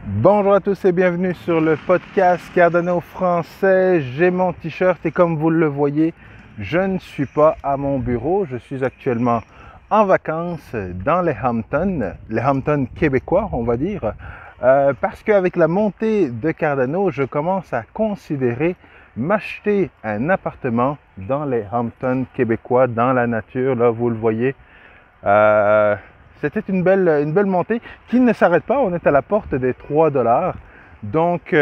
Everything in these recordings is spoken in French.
Bonjour à tous et bienvenue sur le podcast Cardano français. J'ai mon t-shirt et comme vous le voyez, je ne suis pas à mon bureau. Je suis actuellement en vacances dans les Hamptons québécois, on va dire. Parce qu'avec la montée de Cardano, je commence à considérer m'acheter un appartement dans les Hamptons québécois, dans la nature. Là, vous le voyez. C'était une belle montée qui ne s'arrête pas. On est à la porte des 3 $. Donc,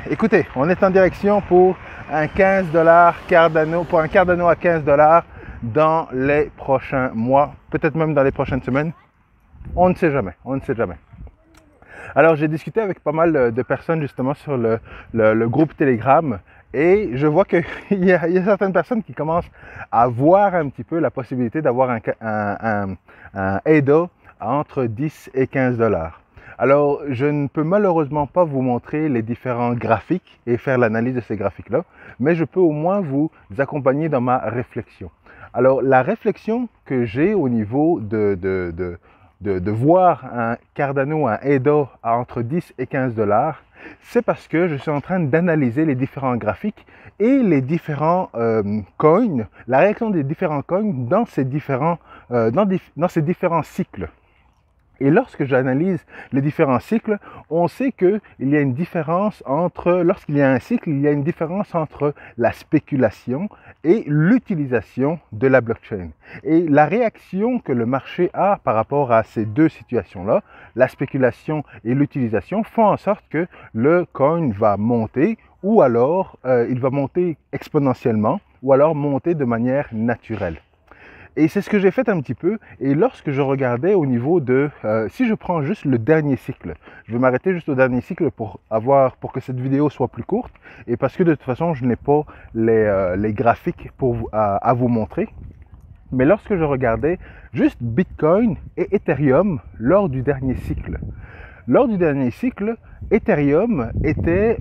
écoutez, on est en direction pour un 15 $ Cardano, pour un Cardano à 15 $ dans les prochains mois, peut-être même dans les prochaines semaines. On ne sait jamais, on ne sait jamais. Alors, j'ai discuté avec pas mal de personnes justement sur le groupe Telegram et je vois qu'il y a certaines personnes qui commencent à voir un petit peu la possibilité d'avoir un ADA entre 10 et 15 $. Alors, je ne peux malheureusement pas vous montrer les différents graphiques et faire l'analyse de ces graphiques-là, mais je peux au moins vous accompagner dans ma réflexion. Alors, la réflexion que j'ai au niveau de voir un Cardano, un ADA à entre 10 et 15 $, c'est parce que je suis en train d'analyser les différents graphiques et les différents coins, la réaction des différents coins dans ces différents cycles. Et lorsque j'analyse les différents cycles, on sait qu'il y a une différence lorsqu'il y a un cycle, il y a une différence entre la spéculation et l'utilisation de la blockchain. Et la réaction que le marché a par rapport à ces deux situations-là, la spéculation et l'utilisation, font en sorte que le coin va monter ou alors il va monter exponentiellement ou alors monter de manière naturelle. Et c'est ce que j'ai fait un petit peu. Et lorsque je regardais au niveau de... si je prends juste le dernier cycle, je vais m'arrêter juste au dernier cycle pour que cette vidéo soit plus courte. Et parce que de toute façon, je n'ai pas les graphiques à vous montrer. Mais lorsque je regardais juste Bitcoin et Ethereum lors du dernier cycle. Lors du dernier cycle, Ethereum était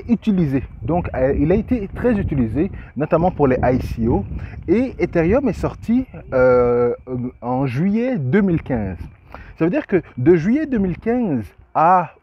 utilisé. Donc, il a été très utilisé, notamment pour les ICO. Et Ethereum est sorti en juillet 2015. Ça veut dire que de juillet 2015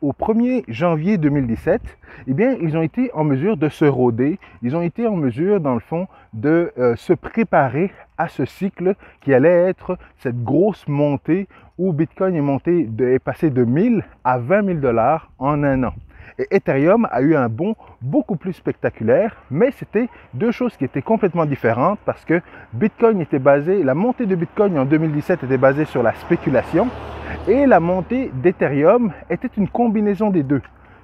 au 1er janvier 2017, eh bien, ils ont été en mesure de se roder. Ils ont été en mesure, dans le fond, de se préparer à ce cycle qui allait être cette grosse montée où Bitcoin est passé de 1000 à 20 000 $ en un an. Et Ethereum a eu un bond beaucoup plus spectaculaire, mais c'était deux choses qui étaient complètement différentes parce que la montée de Bitcoin en 2017 était basée sur la spéculation et la montée d'Ethereum était une combinaison des deux,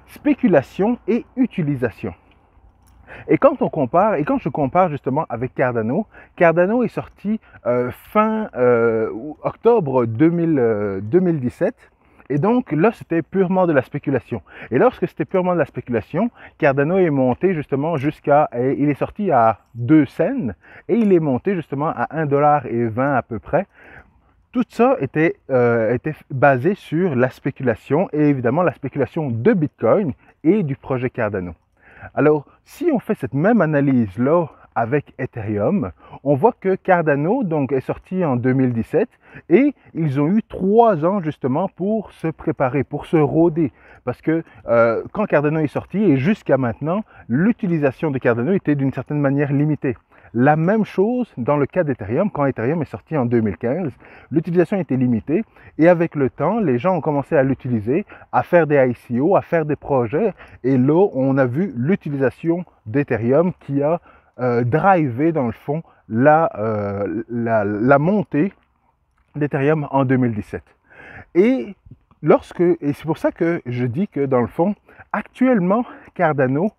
spéculation et utilisation. Et quand je compare justement avec Cardano, Cardano est sorti fin octobre 2017. Et donc là, c'était purement de la spéculation. Et lorsque c'était purement de la spéculation, Cardano est monté justement il est sorti à 2 cents et il est monté justement à 1,20 $ à peu près. Tout ça était basé sur la spéculation et évidemment la spéculation de Bitcoin et du projet Cardano. Alors, si on fait cette même analyse-là avec Ethereum, on voit que Cardano donc, est sorti en 2017 et ils ont eu 3 ans justement pour se préparer, pour se roder. Parce que quand Cardano est sorti et jusqu'à maintenant, l'utilisation de Cardano était d'une certaine manière limitée. La même chose dans le cas d'Ethereum, quand Ethereum est sorti en 2015, l'utilisation était limitée et avec le temps, les gens ont commencé à l'utiliser, à faire des ICO, à faire des projets et là, on a vu l'utilisation d'Ethereum qui a drivé dans le fond la montée d'Ethereum en 2017. Et c'est pour ça que je dis que dans le fond, actuellement, Cardano,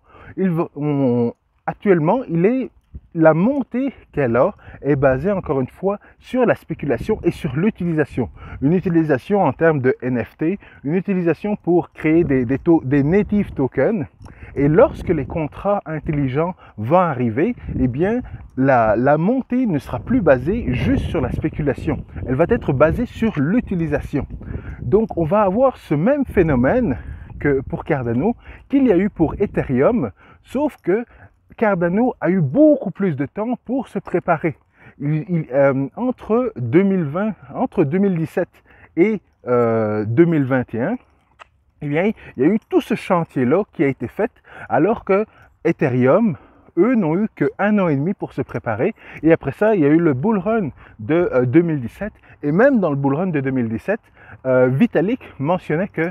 la montée qu'elle a est basée encore une fois sur la spéculation et sur l'utilisation. Une utilisation en termes de NFT, une utilisation pour créer des native tokens. Et lorsque les contrats intelligents vont arriver, eh bien, la montée ne sera plus basée juste sur la spéculation. Elle va être basée sur l'utilisation. Donc, on va avoir ce même phénomène que pour Cardano qu'il y a eu pour Ethereum, sauf que Cardano a eu beaucoup plus de temps pour se préparer. Entre 2017 et 2021, eh bien, il y a eu tout ce chantier-là qui a été fait alors que Ethereum, eux, n'ont eu qu'un an et demi pour se préparer. Et après ça, il y a eu le bull run de 2017. Et même dans le bull run de 2017, Vitalik mentionnait que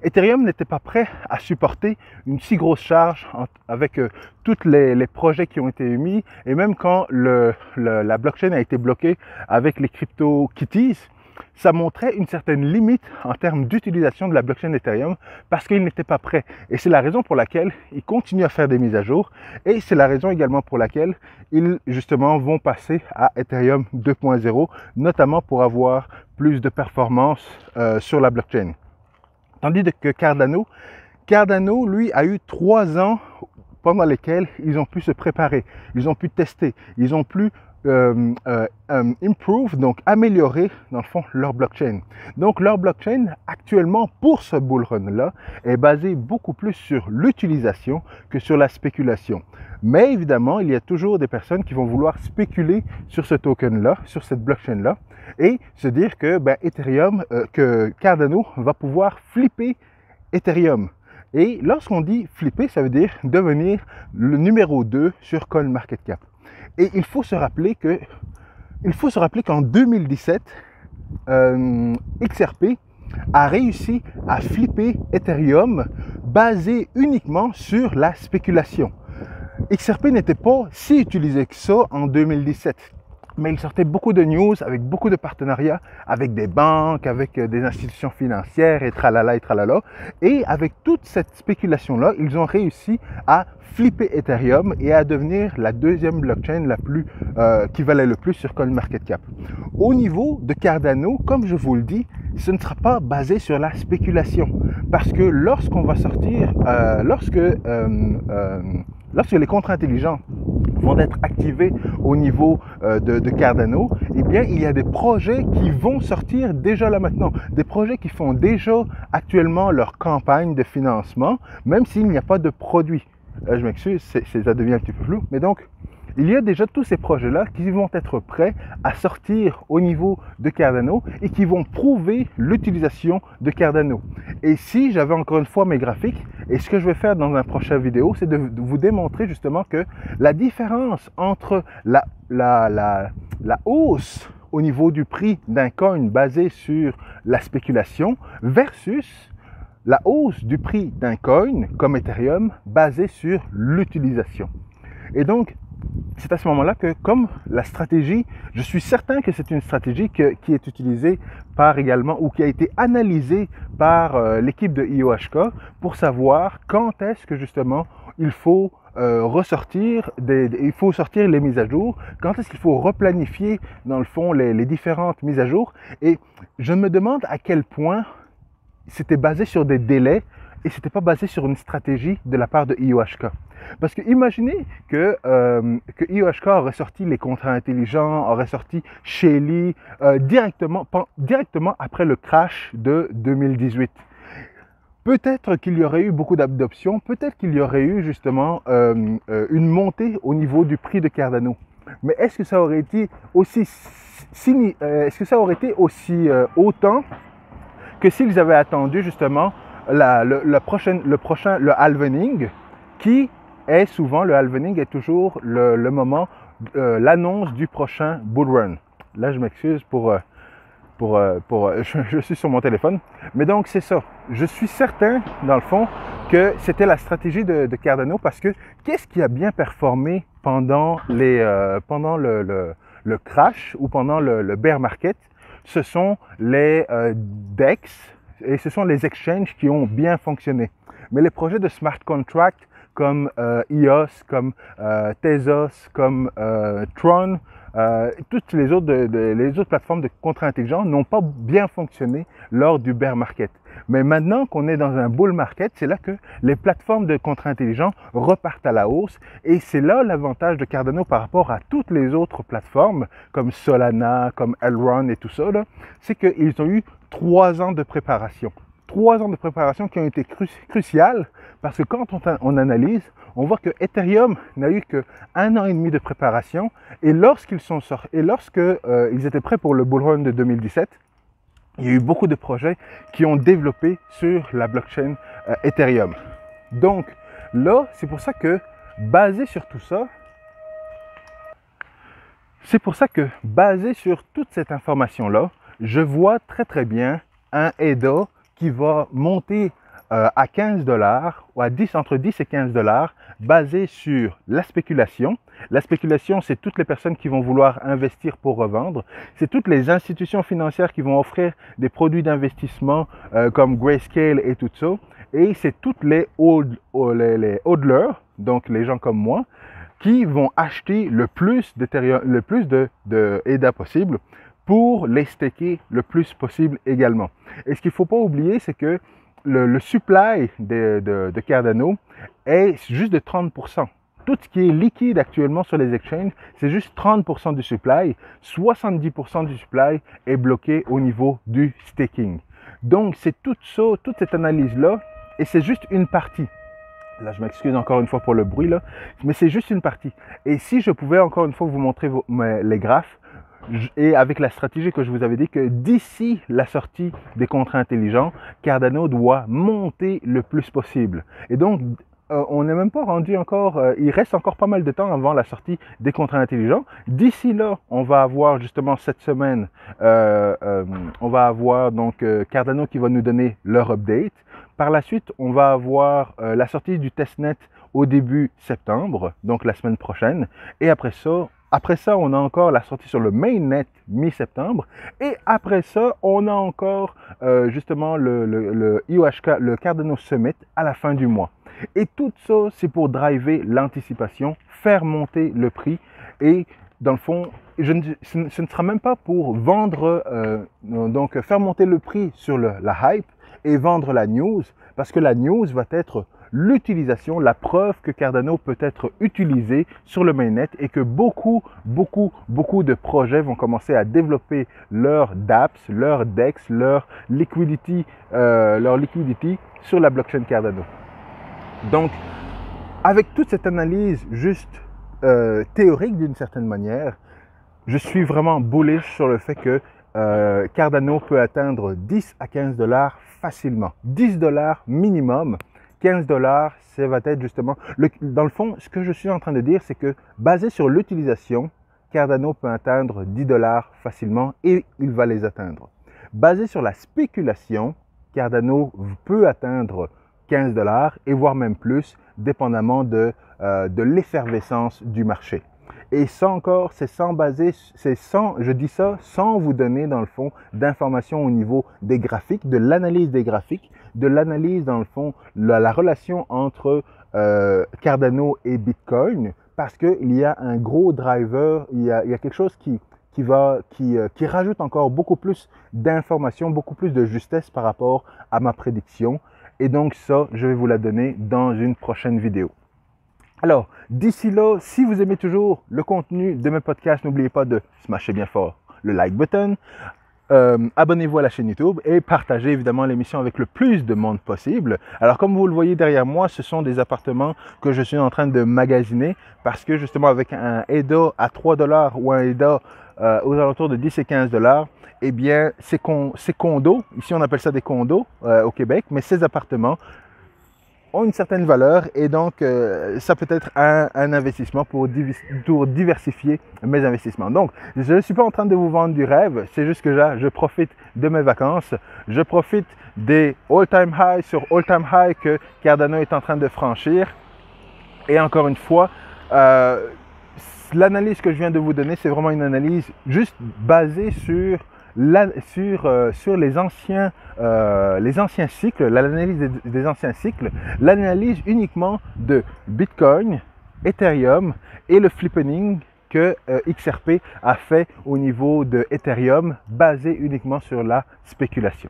Ethereum n'était pas prêt à supporter une si grosse charge avec tous les projets qui ont été émis. Et même quand la blockchain a été bloquée avec les CryptoKitties, ça montrait une certaine limite en termes d'utilisation de la blockchain Ethereum parce qu'il n'était pas prêt. Et c'est la raison pour laquelle ils continuent à faire des mises à jour et c'est la raison également pour laquelle ils justement vont passer à Ethereum 2.0, notamment pour avoir plus de performance sur la blockchain. Tandis que Cardano, lui, a eu 3 ans pendant lesquels ils ont pu se préparer, ils ont pu tester, ils ont pu improve, donc améliorer dans le fond leur blockchain. Donc leur blockchain actuellement pour ce bull run là est basé beaucoup plus sur l'utilisation que sur la spéculation. Mais évidemment, il y a toujours des personnes qui vont vouloir spéculer sur ce token là, sur cette blockchain là, et se dire que Ethereum, que Cardano va pouvoir flipper Ethereum. Et lorsqu'on dit flipper, ça veut dire devenir le numéro 2 sur CoinMarketCap. Et il faut se rappeler qu'en 2017, XRP a réussi à flipper Ethereum basé uniquement sur la spéculation. XRP n'était pas si utilisé que ça en 2017. Mais il sortait beaucoup de news avec beaucoup de partenariats avec des banques, avec des institutions financières et tralala et tralala. Et avec toute cette spéculation-là, ils ont réussi à flipper Ethereum et à devenir la deuxième blockchain qui valait le plus sur CoinMarketCap. Au niveau de Cardano, comme je vous le dis, ce ne sera pas basé sur la spéculation. Parce que lorsqu'on va sortir, lorsque les contrats intelligents vont être activés au niveau de Cardano, eh bien, il y a des projets qui vont sortir déjà là maintenant. Des projets qui font déjà actuellement leur campagne de financement, même s'il n'y a pas de produit. Je m'excuse, ça devient un petit peu flou. Mais donc, il y a déjà tous ces projets-là qui vont être prêts à sortir au niveau de Cardano et qui vont prouver l'utilisation de Cardano. Et si j'avais encore une fois mes graphiques, et ce que je vais faire dans une prochaine vidéo, c'est de vous démontrer justement que la différence entre la hausse au niveau du prix d'un coin basé sur la spéculation versus la hausse du prix d'un coin comme Ethereum basé sur l'utilisation. Et donc, c'est à ce moment-là que, comme la stratégie, je suis certain que c'est une stratégie qui est utilisée par également, ou qui a été analysée par l'équipe de IOHK pour savoir quand est-ce que justement il faut sortir les mises à jour, quand est-ce qu'il faut replanifier dans le fond les différentes mises à jour. Et je me demande à quel point c'était basé sur des délais et c'était pas basé sur une stratégie de la part de IOHK. Parce que imaginez que IOHK aurait sorti les contrats intelligents, aurait sorti Shelly directement après le crash de 2018. Peut-être qu'il y aurait eu beaucoup d'adoption, peut-être qu'il y aurait eu justement une montée au niveau du prix de Cardano. Mais est-ce que ça aurait été aussi autant que s'ils avaient attendu justement le halvening, qui est souvent, le halvening est toujours le moment, l'annonce du prochain bull run. Là, je m'excuse je suis sur mon téléphone. Mais donc, c'est ça. Je suis certain, dans le fond, que c'était la stratégie de Cardano parce que qu'est-ce qui a bien performé pendant le crash ou pendant le bear market? Ce sont les DEX et ce sont les exchanges qui ont bien fonctionné. Mais les projets de smart contract comme EOS, comme Tezos, comme Tron, toutes les autres plateformes de contrats intelligents n'ont pas bien fonctionné lors du bear market. Mais maintenant qu'on est dans un bull market, c'est là que les plateformes de contrats intelligents repartent à la hausse et c'est là l'avantage de Cardano par rapport à toutes les autres plateformes comme Solana, comme Elrond et tout ça, c'est qu'ils ont eu 3 ans de préparation. 3 ans de préparation qui ont été cruciales parce que quand on analyse, on voit que Ethereum n'a eu que 1 an et demi de préparation et lorsqu'ils étaient prêts pour le bull run de 2017, il y a eu beaucoup de projets qui ont développé sur la blockchain Ethereum. Donc là, c'est pour ça que basé sur tout ça, basé sur toute cette information-là, je vois très bien un EDA qui va monter à 15 $ ou à 10, entre 10 et 15 $ basé sur la spéculation. La spéculation, c'est toutes les personnes qui vont vouloir investir pour revendre. C'est toutes les institutions financières qui vont offrir des produits d'investissement comme Grayscale et tout ça. Et c'est toutes les hodlers, donc les gens comme moi, qui vont acheter le plus de EDA possible pour les staker le plus possible également. Et ce qu'il ne faut pas oublier, c'est que le supply de Cardano est juste de 30%. Tout ce qui est liquide actuellement sur les exchanges, c'est juste 30% du supply. 70% du supply est bloqué au niveau du staking. Donc, c'est tout ça, toute cette analyse-là, et c'est juste une partie. Là, je m'excuse encore une fois pour le bruit, là, mais c'est juste une partie. Et si je pouvais encore une fois vous montrer les graphes, et avec la stratégie que je vous avais dit que d'ici la sortie des contrats intelligents, Cardano doit monter le plus possible. Et donc, on n'est même pas rendu encore, il reste encore pas mal de temps avant la sortie des contrats intelligents. D'ici là, on va avoir justement cette semaine, on va avoir donc Cardano qui va nous donner leur update. Par la suite, on va avoir la sortie du testnet au début septembre, donc la semaine prochaine. Et après ça, on a encore la sortie sur le mainnet mi-septembre. Et après ça, on a encore justement le IOHK, le Cardano Summit à la fin du mois. Et tout ça, c'est pour driver l'anticipation, faire monter le prix. Et dans le fond, ce ne sera même pas pour vendre, donc faire monter le prix sur la hype et vendre la news, parce que la news va être l'utilisation, la preuve que Cardano peut être utilisé sur le mainnet et que beaucoup de projets vont commencer à développer leur dApps, leur DEX, leur liquidity sur la blockchain Cardano. Donc, avec toute cette analyse juste théorique d'une certaine manière, je suis vraiment bullish sur le fait que Cardano peut atteindre 10 à 15 $ facilement. 10 $ minimum. 15 $, ça va être justement... dans le fond, ce que je suis en train de dire, c'est que basé sur l'utilisation, Cardano peut atteindre 10 $ facilement et il va les atteindre. Basé sur la spéculation, Cardano peut atteindre 15 $ et voire même plus, dépendamment de l'effervescence du marché. Et ça encore, je dis ça sans vous donner dans le fond d'informations au niveau des graphiques, de l'analyse des graphiques, de l'analyse dans le fond, la relation entre Cardano et Bitcoin, parce qu'il y a un gros driver, il y a quelque chose qui rajoute encore beaucoup plus d'informations, beaucoup plus de justesse par rapport à ma prédiction. Et donc ça, je vais vous la donner dans une prochaine vidéo. Alors, d'ici là, si vous aimez toujours le contenu de mes podcasts, n'oubliez pas de smasher bien fort le like button, abonnez-vous à la chaîne YouTube et partagez évidemment l'émission avec le plus de monde possible. Alors, comme vous le voyez derrière moi, ce sont des appartements que je suis en train de magasiner parce que justement avec un EDA à 3 $ ou un EDA aux alentours de 10 et 15 $, eh bien, ces condos, ici on appelle ça des condos au Québec, mais ces appartements ont une certaine valeur et donc ça peut être un investissement pour diversifier mes investissements. Donc, je ne suis pas en train de vous vendre du rêve, c'est juste que je profite de mes vacances, je profite des all-time high sur all-time high que Cardano est en train de franchir. Et encore une fois, l'analyse que je viens de vous donner, c'est vraiment une analyse juste basée sur les anciens cycles, l'analyse des anciens cycles, l'analyse uniquement de Bitcoin, Ethereum et le flippening que XRP a fait au niveau de Ethereum, basé uniquement sur la spéculation.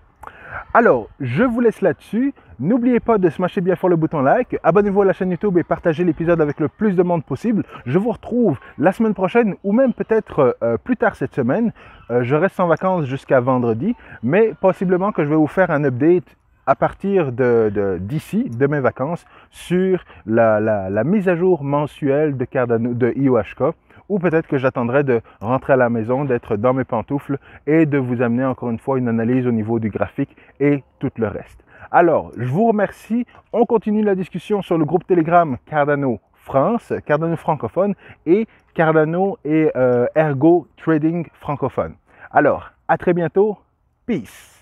Alors, je vous laisse là-dessus. N'oubliez pas de smasher bien fort le bouton like, abonnez-vous à la chaîne YouTube et partagez l'épisode avec le plus de monde possible. Je vous retrouve la semaine prochaine ou même peut-être plus tard cette semaine. Je reste en vacances jusqu'à vendredi, mais possiblement que je vais vous faire un update à partir d'ici, de mes vacances, sur la mise à jour mensuelle de Cardano, de IOHK, ou peut-être que j'attendrai de rentrer à la maison, d'être dans mes pantoufles et de vous amener encore une fois une analyse au niveau du graphique et tout le reste. Alors, je vous remercie. On continue la discussion sur le groupe Telegram Cardano France, Cardano francophone et Cardano et Ergo Trading francophone. Alors, à très bientôt. Peace.